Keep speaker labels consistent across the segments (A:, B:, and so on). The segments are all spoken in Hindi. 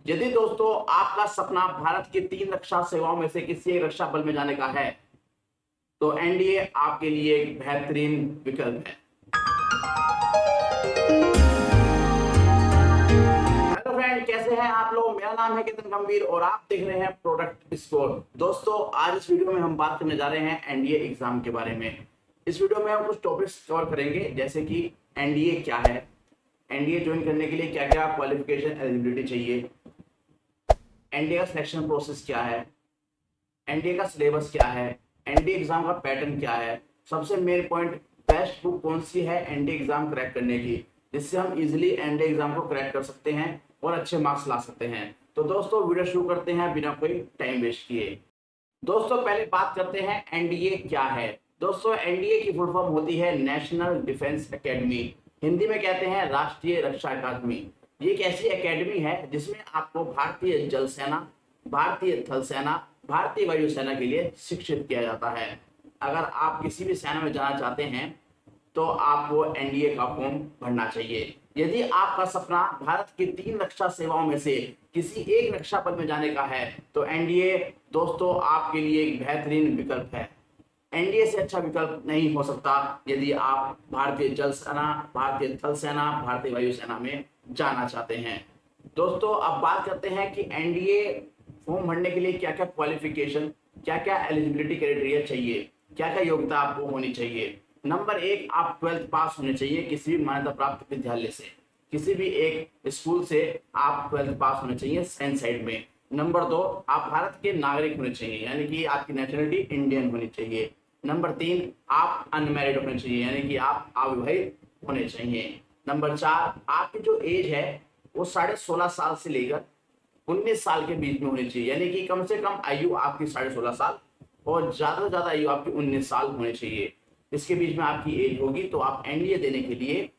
A: यदि दोस्तों आपका सपना भारत की 3 रक्षा सेवाओं में से किसी एक रक्षा बल में जाने का है तो एनडीए आपके लिए एक बेहतरीन विकल्प है। हेलो फ्रेंड, कैसे हैं आप लोग। मेरा नाम है केतन गंभीर और आप देख रहे हैं प्रोडक्ट स्कोर। दोस्तों आज इस वीडियो में हम बात करने जा रहे हैं एनडीए एग्जाम के बारे में। इस वीडियो में हम कुछ टॉपिक्स कवर करेंगे, जैसे कि एनडीए क्या है, एनडीए ज्वाइन करने के लिए क्या क्या क्वालिफिकेशन एलिजिबिलिटी चाहिए, एनडीए का सिलेक्शन प्रोसेस क्या है, एनडीए का सिलेबस क्या है, एनडीए एग्जाम का पैटर्न क्या है, सबसे मेन पॉइंट बेस्ट बुक कौन सी है एनडीए एग्जाम क्रैक करने की, जिससे हम इजीली एनडीए एग्जाम को क्रैक कर सकते हैं और अच्छे मार्क्स ला सकते हैं। तो दोस्तों वीडियो शुरू करते हैं बिना कोई टाइम वेस्ट किए। दोस्तों पहले बात करते हैं एनडीए क्या है। दोस्तों एनडीए की फुल फॉर्म होती है नेशनल डिफेंस एकेडमी, हिंदी में कहते हैं राष्ट्रीय रक्षा अकादमी। ये एक ऐसी एकेडमी है जिसमें आपको भारतीय जल सेना, भारतीय थल सेना, भारतीय वायुसेना के लिए शिक्षित किया जाता है। अगर आप किसी भी सेना में जाना चाहते हैं तो आपको एनडीए का फॉर्म भरना चाहिए। यदि आपका सपना भारत की 3 रक्षा सेवाओं में से किसी एक रक्षा बल में जाने का है तो एनडीए दोस्तों आपके लिए एक बेहतरीन विकल्प है। एनडीए से अच्छा विकल्प नहीं हो सकता यदि आप भारतीय जल सेना, भारतीय थल सेना, भारतीय वायुसेना में जाना चाहते हैं। दोस्तों अब बात करते हैं कि एनडीए फॉर्म भरने के लिए क्या क्या क्वालिफिकेशन, क्या क्या एलिजिबिलिटी क्राइटेरिया चाहिए, क्या क्या योग्यता आपको होनी चाहिए। नंबर 1, आप 12th पास होने चाहिए किसी भी मान्यता प्राप्त विद्यालय से, किसी भी एक स्कूल से आप 12th पास होने चाहिए साइंस साइड में। नंबर 2, आप भारत के नागरिक होने चाहिए, यानी कि आपकी नेशनलिटी इंडियन होनी चाहिए। नंबर 3, आप अनमैरिड होने चाहिए, यानी कि आप अविवाहित होने चाहिए। नंबर 4, आपकी जो एज है वो 16.5 साल से लेकर 19 साल के बीच में होनी चाहिए, यानी कि कम से कम आयु आपकी 16.5 साल और ज्यादा से ज्यादा आयु आपकी 19 साल होनी चाहिए। इसके बीच में आपकी एज होगी तो आप एनडीए देने के लिए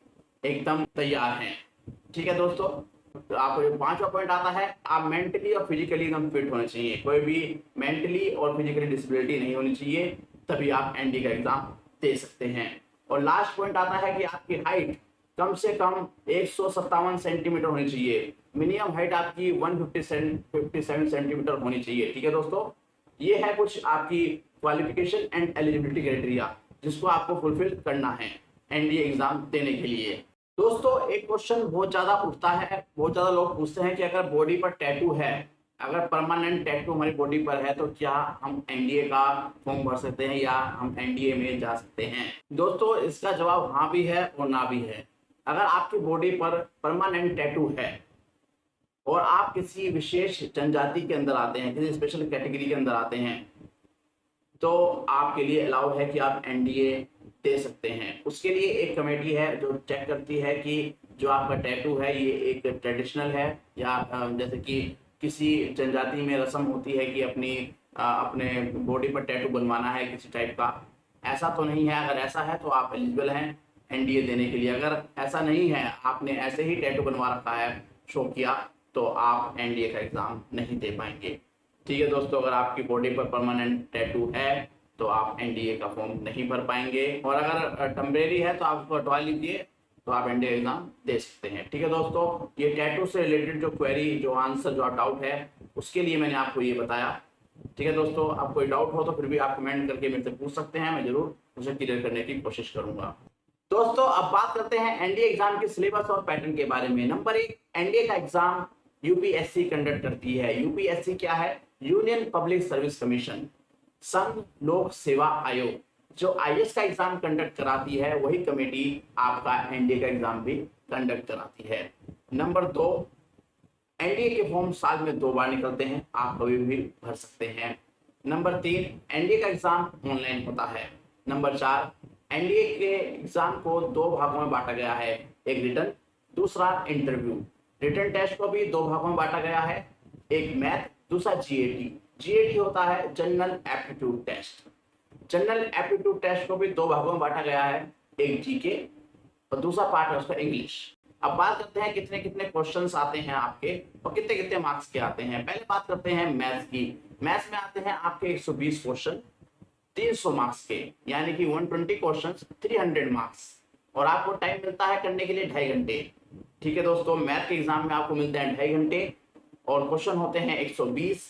A: एकदम तैयार हैं। ठीक है दोस्तों, तो आपको जो 5वां पॉइंट आता है, आप मेंटली और फिजिकली एकदम फिट होने चाहिए, कोई भी मेंटली और फिजिकली डिसेबिलिटी नहीं होनी चाहिए, तभी आप एनडीए का एग्जाम दे सकते हैं। और लास्ट पॉइंट आता है कि आपकी हाइट कम से कम 157 सेंटीमीटर होनी चाहिए, मिनिमम हाइट आपकी 157 सेंटीमीटर होनी चाहिए। ठीक है दोस्तों, ये है कुछ आपकी क्वालिफिकेशन एंड एलिजिबिलिटी क्राइटेरिया जिसको आपको फुलफिल करना है एनडीए एग्जाम देने के लिए। दोस्तों एक क्वेश्चन बहुत ज्यादा उठता है, बहुत ज्यादा लोग पूछते हैं कि अगर बॉडी पर टैटू है, अगर परमानेंट टैटू हमारी बॉडी पर है तो क्या हम एनडीए का फॉर्म भर सकते हैं या हम एनडीए में जा सकते हैं। दोस्तों इसका जवाब हाँ भी है और ना भी है। अगर आपकी बॉडी पर परमानेंट टैटू है और आप किसी विशेष जनजाति के अंदर आते हैं, किसी स्पेशल कैटेगरी के अंदर आते हैं, तो आपके लिए अलाउ है कि आप एनडीए दे सकते हैं। उसके लिए एक कमेटी है जो चेक करती है कि जो आपका टैटू है ये एक ट्रेडिशनल है या जैसे कि किसी जनजाति में रस्म होती है कि अपने बॉडी पर टैटू बनवाना है किसी टाइप का, ऐसा तो नहीं है। अगर ऐसा है तो आप एलिजिबल हैं एनडीए देने के लिए। अगर ऐसा नहीं है, आपने ऐसे ही टैटू बनवा रखा है शौक किया, तो आप एनडीए का एग्जाम नहीं दे पाएंगे। ठीक है दोस्तों, अगर आपकी बॉडी पर परमानेंट टैटू है तो आप एनडीए का फॉर्म नहीं भर पाएंगे, और अगर टेम्परेरी है तो आप उसको हटवा लीजिए तो आप एनडीए एग्जाम दे सकते हैं। ठीक है दोस्तों, ये टैटू से रिलेटेड जो क्वेरी, जो आंसर, जो डाउट है उसके लिए मैंने आपको ये बताया। ठीक है दोस्तों, आप कोई डाउट हो तो फिर भी आप कमेंट करके मेरे से पूछ सकते हैं, मैं जरूर उसे क्लियर करने की कोशिश करूंगा। दोस्तों अब बात करते हैं एनडीए एग्जाम के सिलेबस और पैटर्न के बारे में। नंबर 1, एनडीए का एग्जाम यूपीएससी कंडक्ट करती है। यूपीएससी क्या है? यूनियन पब्लिक सर्विस कमीशन, संघ लोक सेवा आयोग। जो आईएएस का एग्जाम कंडक्ट कराती है वही कमेटी आपका एनडीए का एग्जाम भी कंडक्ट कराती है। नंबर 2, एनडीए के फॉर्म साल में 2 बार निकलते हैं, आप कभी भी भर सकते हैं। नंबर 3, एनडीए का एग्जाम ऑनलाइन होता है। नंबर 4, एनडीए के एग्जाम को 2 भागों में बांटा गया है, एक रिटन, दूसरा इंटरव्यू। रिटन टेस्ट को भी 2 भागों में बांटा गया है, एक मैथ, दूसरा जीएटी। जीएटी होता है general aptitude test. General aptitude test को भी 2 भागों में बांटा गया है, एक जीके और दूसरा पार्ट है उसका इंग्लिश। अब बात करते हैं कितने कितने क्वेश्चंस आते हैं आपके और कितने कितने मार्क्स के आते हैं। पहले बात करते हैं मैथ्स की। मैथ्स में आते हैं आपके 120 क्वेश्चन 300 मार्क्स के, यानी कि 120 क्वेश्चंस 300 मार्क्स, और आपको टाइम मिलता है करने के लिए 2.5 घंटे। ठीक है दोस्तों, मैथ के एग्जाम में आपको मिलते हैं 2.5 घंटे और क्वेश्चन होते हैं 120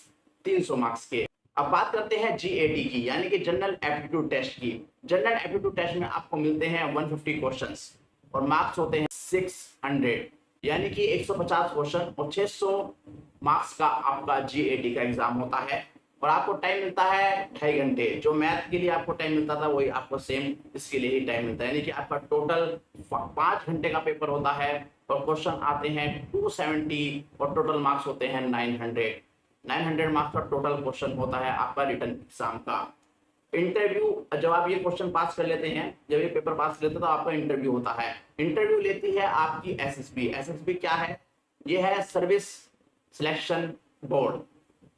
A: 300 मार्क्स के। अब बात करते हैं जीएटी की, यानी कि जनरल एप्टीट्यूड टेस्ट की। जनरल एप्टीट्यूड टेस्ट में आपको मिलते हैं 150 क्वेश्चंस और मार्क्स होते हैं 600, यानी कि 150 क्वेश्चन और 600 मार्क्स का आपका जीएटी का एग्जाम होता है। और आपको टाइम मिलता है 2.5 घंटे। जो मैथ के लिए आपको टाइम मिलता था वही आपको सेम इसके लिए ही टाइम मिलता है, यानी कि आपका टोटल 5 घंटे का पेपर होता है और क्वेश्चन आते हैं 270 और टोटल मार्क्स होते हैं 900 मार्क्स का टोटल क्वेश्चन होता है आपका रिटन एग्जाम का। इंटरव्यू, जब आप ये क्वेश्चन पास कर लेते हैं, जब ये पेपर पास कर लेते हैं तो आपका इंटरव्यू होता है। इंटरव्यू लेती है आपकी एसएसबी। एसएसबी क्या है? ये है सर्विस सिलेक्शन बोर्ड,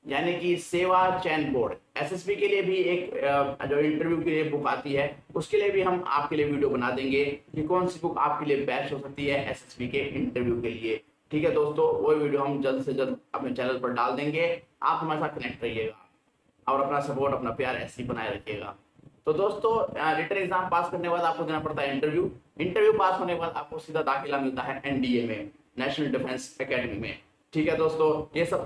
A: यानी कि सेवा चयन बोर्ड। एसएसबी के लिए भी एक जो इंटरव्यू के लिए बुक आती है उसके लिए भी हम आपके लिए वीडियो बना देंगे कि कौन सी बुक आपके लिए बेस्ट हो सकती है एसएसबी के इंटरव्यू के लिए। ठीक है दोस्तों, वो वीडियो हम जल्द से जल्द अपने चैनल पर डाल देंगे। आप हमारे साथ कनेक्ट रहिएगा और अपना सपोर्ट, अपना प्यार ऐसे ही बनाए रखिएगा। तो दोस्तों, रिटन एग्जाम पास करने के बाद आपको देना पड़ता है इंटरव्यू। इंटरव्यू पास होने के बाद आपको सीधा दाखिला मिलता है एनडीए में, नेशनल डिफेंस एकेडमी में। ठीक है दोस्तों,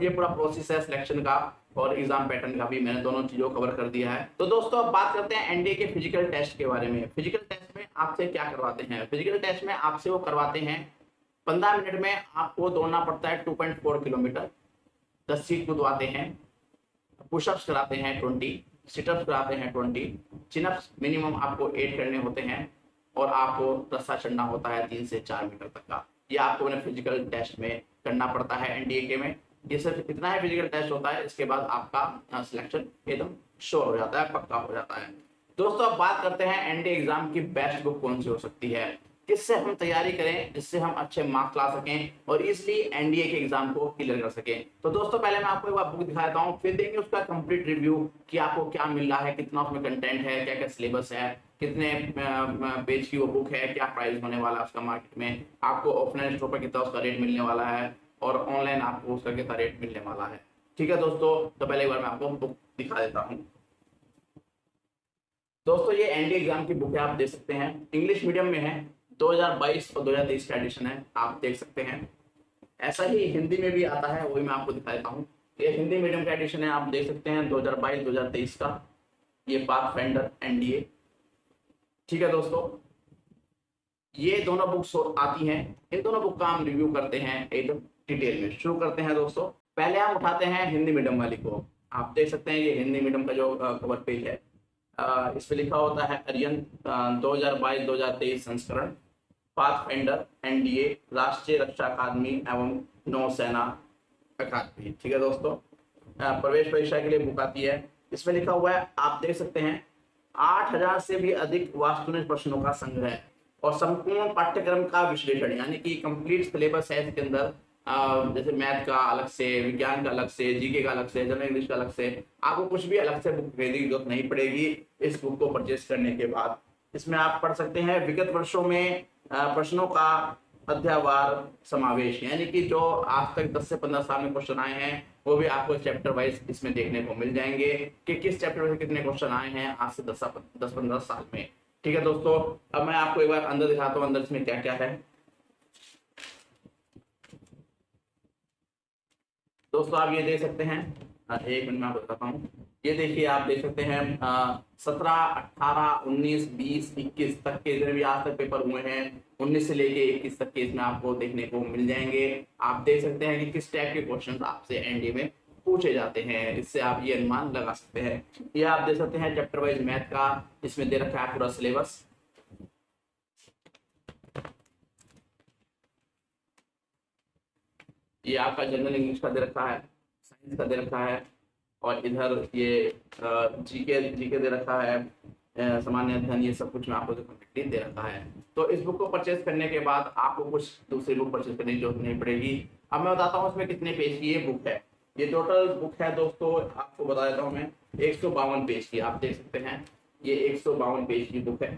A: ये पूरा प्रोसेस है सिलेक्शन का और एग्जाम पैटर्न का भी मैंने दोनों चीजों कवर कर दिया है। तो दोस्तों अब बात करते हैं एनडीए के फिजिकल टेस्ट के बारे में। फिजिकल टेस्ट में आपसे क्या करवाते हैं? फिजिकल टेस्ट में आपसे वो करवाते हैं 15 मिनट में आपको दौड़ना पड़ता है 2.4 किलोमीटर, 10 सीट कूदवाते हैं, पुशअप्स कराते हैं 20, सिटअप्स कराते हैं 20, चिनअप्स मिनिमम आपको 8 करने होते हैं और आपको रस्सा चढ़ना होता है 3 से 4 मीटर तक का। ये आपको अपने फिजिकल टेस्ट में करना पड़ता है एनडीए के में। ये सिर्फ इतना ही फिजिकल टेस्ट होता है, इसके बाद आपका सिलेक्शन एकदम श्योर हो जाता है, पक्का हो जाता है। दोस्तों अब बात करते हैं एनडीए एग्जाम की बेस्ट बुक कौन सी हो सकती है, किससे हम तैयारी करें जिससे हम अच्छे मार्क्स ला सकें और इसलिए एनडीए के एग्जाम को क्लियर कर सकें। तो दोस्तों पहले मैं आपको एक बार बुक दिखा देता हूँ, फिर देंगे उसका कंप्लीट रिव्यू कि आपको क्या मिल रहा है, कितना उसमें कंटेंट है, क्या क्या सिलेबस है, कितने पेज की वो बुक है, क्या प्राइस होने वाला है उसका मार्केट में, आपको ऑफलाइन स्टोर पर कितना उसका रेट मिलने वाला है और ऑनलाइन आपको उसका कितना रेट मिलने वाला है। ठीक है दोस्तों, तो पहले एक बार मैं आपको बुक दिखा देता हूँ। दोस्तों ये एनडीए एग्जाम की बुक है, आप देख सकते हैं इंग्लिश मीडियम में है, 2022 और 2023 का एडिशन है, आप देख सकते हैं। ऐसा ही हिंदी में भी आता है, वही मैं आपको दिखा देता हूँ। ये हिंदी मीडियम का एडिशन है, आप देख सकते हैं 2022-2023 का, ये पाथफाइंडर एनडीए। ठीक है दोस्तों, ये दोनों बुक्स आती हैं, इन दोनों बुक का हम रिव्यू करते हैं एकदम डिटेल में। शुरू करते हैं दोस्तों, पहले हम उठाते हैं हिंदी मीडियम वाली को। आप देख सकते हैं ये हिंदी मीडियम का जो कवर पेज है, इस पे लिखा होता है अरियन 2022-2023 संस्करण, पाथफाइंडर एनडीए, राष्ट्रीय रक्षा अकादमी एवं नौसेना अकादमी। ठीक है दोस्तों, प्रवेश परीक्षा के लिए बुक आती है। इसमें लिखा हुआ है, आप देख सकते हैं 8000 से भी अधिक वास्तुनिक प्रश्नों का संग्रह और संपूर्ण पाठ्यक्रम का विश्लेषण, यानी कि कंप्लीट सिलेबस है इसके अंदर। जैसे मैथ का अलग से, विज्ञान का अलग से, जीके का अलग से, जनरल इंग्लिश का अलग से, आपको कुछ भी अलग से बुक खरीदने की जरूरत नहीं पड़ेगी इस बुक को परचेस करने के बाद। इसमें आप पढ़ सकते हैं विगत वर्षों में प्रश्नों का अध्यायवार समावेश, यानी कि जो आज तक 10 से 15 साल में क्वेश्चन आए हैं वो भी आपको चैप्टर वाइज इसमें देखने को मिल जाएंगे कि किस चैप्टर में कितने क्वेश्चन आए हैं आज से 10-15 साल में। ठीक है दोस्तों, अब मैं आपको एक बार अंदर दिखाता हूँ अंदर इसमें क्या क्या है। दोस्तों आप ये देख सकते हैं, एक मिनट में आपको बताता हूँ। ये देखिए, आप देख सकते हैं 17, 18, 19, 20, 21 तक के जितने भी आज तक पेपर हुए हैं, 19 से लेके 21 तक के इसमें आपको देखने को मिल जाएंगे। आप देख सकते हैं कि किस टाइप के क्वेश्चन आपसे एनडीए में पूछे जाते हैं, इससे आप ये अनुमान लगा सकते हैं। ये आप देख सकते हैं चैप्टर वाइज मैथ का इसमें दे रखा है पूरा सिलेबस। ये आपका जनरल इंग्लिश का दे रखा है, साइंस का दे रखा है और इधर ये जीके दे रखा है, सामान्य अध्ययन, ये सब कुछ में आपको कंप्लीटली दे रखा है। तो इस बुक को परचेज करने के बाद आपको कुछ दूसरी बुक परचेज करने की जरूरत नहीं पड़ेगी। अब मैं बताता हूँ इसमें कितने पेज की ये बुक है। ये टोटल बुक है दोस्तों, आपको बता देता हूँ मैं, 152 पेज की। आप देख सकते हैं ये 152 पेज की बुक है,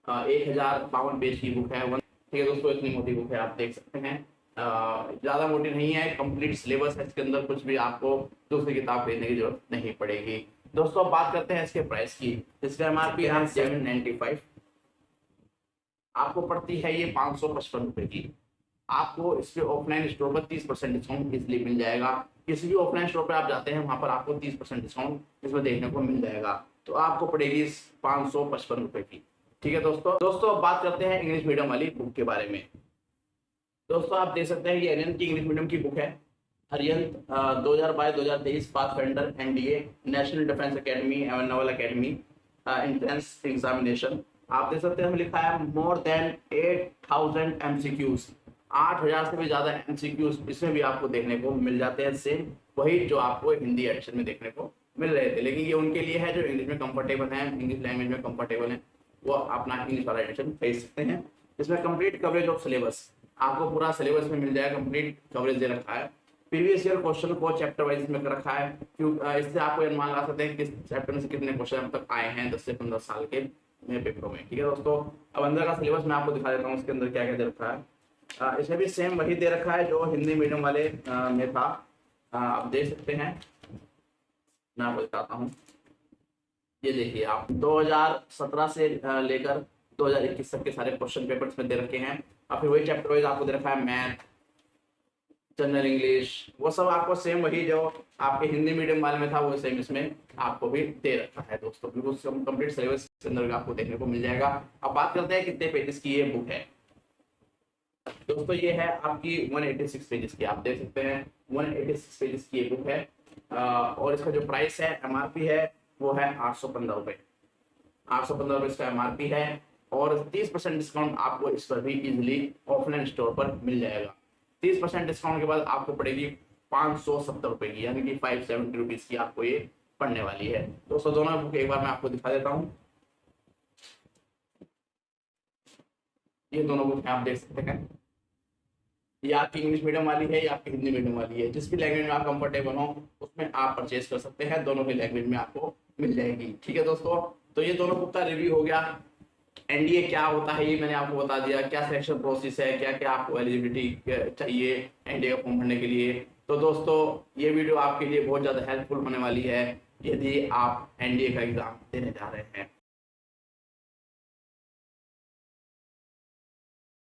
A: 1052 पेज की बुक है। ठीक है दोस्तों, इतनी मोटी बुक है, आप देख सकते हैं, ज्यादा मोटी नहीं है, कंप्लीट सिलेबस है इसके अंदर, कुछ भी आपको दूसरी किताब खरीदने की जरूरत नहीं पड़ेगी। दोस्तों बात करते हैं इसके प्राइस की। इसका एमआरपी है 795, आपको पड़ती है ये 555 रुपए की। आपको इस पे ऑफलाइन स्टोर पर 30% डिस्काउंट इसलिए मिल जाएगा। किसी भी ऑफलाइन स्टोर पर आप जाते हैं वहां पर आपको 30% डिस्काउंट इसमें देखने को मिल जाएगा। तो आपको पड़ेगी 555 रुपए की। ठीक है दोस्तों अब बात करते हैं इंग्लिश मीडियम वाली बुक के बारे में। दोस्तों आप देख सकते हैं ये अरिहंत की इंग्लिश मीडियम की बुक है। Arihant 2022-2023 pathfinder NDA national defence academy एवं नवल एकेडमी एंट्रेंस एग्जामिनेशन। आप देख सकते हैं हमें लिखा है मोर देन 8000 एमसीक्यूज, 8000 से भी ज्यादा एमसीक्यूज इसमें भी आपको देखने को मिल जाते हैं। सेम वही जो आपको हिंदी एडिशन में देखने को मिल रहे थे, लेकिन ये उनके लिए है जो इंग्लिश में कंफर्टेबल है, इंग्लिश लैंग्वेज में कंफर्टेबल है, वो अपना इंग्लिश वाला एडिशन खरीद सकते हैं। इसमें कंप्लीट कवरेज ऑफ सिलेबस, आपको पूरा सिलेबस में मिल जाएगा, कंप्लीट कवरेज दे रखा है। प्रीवियस ईयर क्वेश्चन को चैप्टर वाइज में कर रखा है, क्यों इससे आपको अनुमान लगा सकते हैं किस चैप्टर में से कितने क्वेश्चन अब तक आए हैं 10 से 15 साल के पेपरों में। ठीक है दोस्तों, अब अंदर का सिलेबस मैं आपको दिखा देता हूँ, उसके अंदर क्या क्या दे रखा है। इसमें भी सेम वही दे रखा है जो हिंदी मीडियम वाले में था। आप देख सकते हैं, मैं आपको दिखाता हूँ। ये देखिए आप 2017 से लेकर 2021 तक के सारे क्वेश्चन पेपर्स में दे रखे हैं। और फिर वही चैप्टर वाइज आपको दे रखा है मैथ, जनरल इंग्लिश, वो सब आपको सेम वही जो आपके हिंदी मीडियम वाले में था वो सेम इसमें आपको भी दे रखा है। दोस्तों बिल्कुल कंप्लीट सिलेबस के अंदर आपको देखने को मिल जाएगा। अब बात करते हैं कितने पेजेस की ये बुक है। दोस्तों ये है आपकी 186 पेजेस की, आप देख सकते हैं 186 पेजेस की ये बुक है। और इसका जो प्राइस है एमआरपी है वो है 815 रुपए। 815 रुपए इसका एमआरपी है और 30% डिस्काउंट आपको इस पर भी इजिली ऑफलाइन स्टोर पर मिल जाएगा। 30% डिस्काउंट के बाद आपको पड़ेगी 570 रुपए की, यानी कि 570 रुपीज की आपको ये पड़ने वाली है। दोस्तों दोनों बुक एक बार मैं आपको दिखा देता हूँ। ये दोनों बुक आप देख सकते हैं, ये आपकी इंग्लिश मीडियम वाली है या आपकी हिंदी मीडियम वाली है। जिस भी लैंग्वेज में आप कंफर्टेबल हो उसमें आप परचेज कर सकते हैं, दोनों ही लैंग्वेज में आपको मिल जाएगी। ठीक है दोस्तों, तो ये दोनों बुक का रिव्यू हो गया। एनडीए क्या होता है ये मैंने आपको बता दिया, क्या सिलेक्शन प्रोसेस है, क्या क्या आपको एलिजिबिलिटी चाहिए एनडीए का फॉर्म भरने के लिए। तो दोस्तों ये वीडियो आपके लिए बहुत ज़्यादा हेल्पफुल होने वाली है यदि आप एनडीए का एग्जाम देने जा रहे हैं।